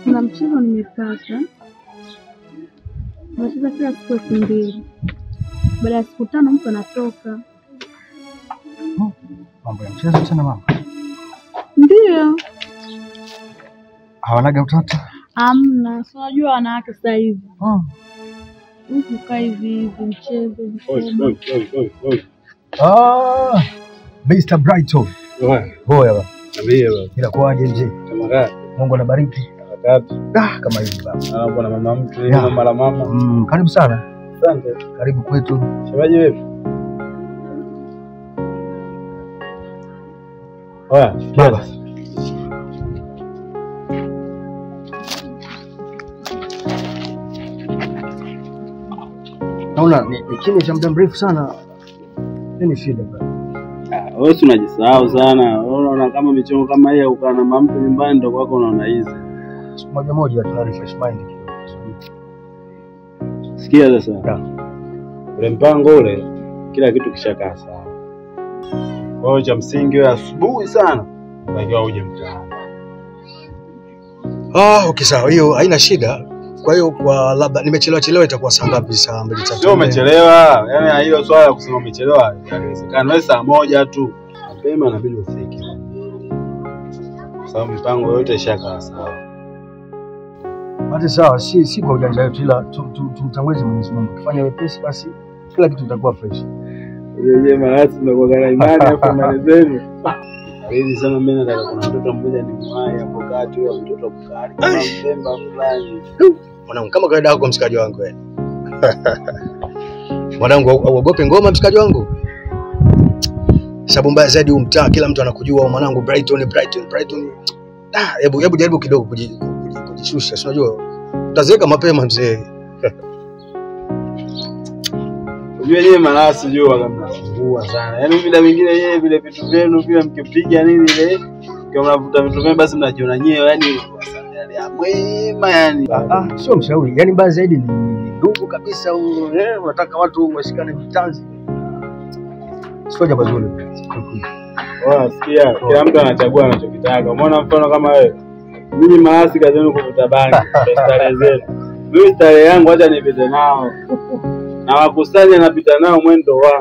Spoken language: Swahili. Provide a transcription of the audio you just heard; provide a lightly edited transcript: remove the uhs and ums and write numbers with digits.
Kuna mchezo nimepata. Nacheza kila siku 2,000. Baada ya siku 5 mtu anatoka. Mambo ya mchezo tena mama. Ndio. Hawanaga utata? Amna, si unajua wanawake sasa hivi. Huku kaa hivi mchezo. Mr. Brighton. Boya baba. Ndio baba. Inakuaje nje? Kamera. Mungu anabariki. Kama hivi baba. Bwana mama mtu, mama la mama. Karibu sana. Asante. Karibu kwetu. Shemeji vipi? Oya, Baba. Naona ni kimya cha muda mrefu sana. Nini shida baba? Wewe unajisahau sana. Unaona kama michongo kama hii ukaa na mama mtu nyumbani ndio kwako unaona hizi. Siku moja tuna refresh mind kidogo. Sikia sasa. Ule mpango ule kila kitu kishakaa sawa. Kwa hiyo cha msingi wewe asubuhi sana unatakiwa uje mtaani. Okay sawa. Hiyo haina shida. Kwa hiyo kwa labda nimechelewa itakuwa saa ngapi? Saa 2:03. Sio umechelewa. Yaani hilo swala la kusema umechelewa haiwezekani. Wewe saa 1 tu. Mapema inabidi ufike. Sababu mipango yote ishakaa sawa. Hata sawa, si kwa ujanja wetu, ila tumtangulize Mwenyezi Mungu. Kufanya wepesi basi kila kitu kitakuwa fresh. Yeye marasi ndio kwa imani hapo manezeni. Hivi sana mimi nataka kuna mtoto mmoja ni mwai hapo kati huyo mtoto mkali kama Mpemba fulani. Mwanangu kama kawaida yako mshikaji wangu wewe. Mwanangu uogope ngoma mshikaji wangu. Sababu mbaya zaidi umtaa kila mtu anakujua mwanangu Brighton. Hebu jaribu kidogo kujishusha. Si unajua utazeeka mapema mzee. Unajua yeye marasi jua kama mnasumbua sana. Yaani mida mingine yeye vile vitu vyenu pia mkipiga nini ile kama mnavuta vitu vyenu basi mnajiona nyewe yani mwema yani. Sio mshauri. Yaani mbaya zaidi ni ndugu kabisa unataka watu washikane vitanzi. Sio jambo zuri. Sikia, kila mtu anachagua anachokitaka. Umeona mfano kama wewe. Mimi maasi kazi yangu kuvuta bangi, starehe zenu. Mimi starehe yangu acha nipite nao. Na wakusanya napita nao mwendo wangu.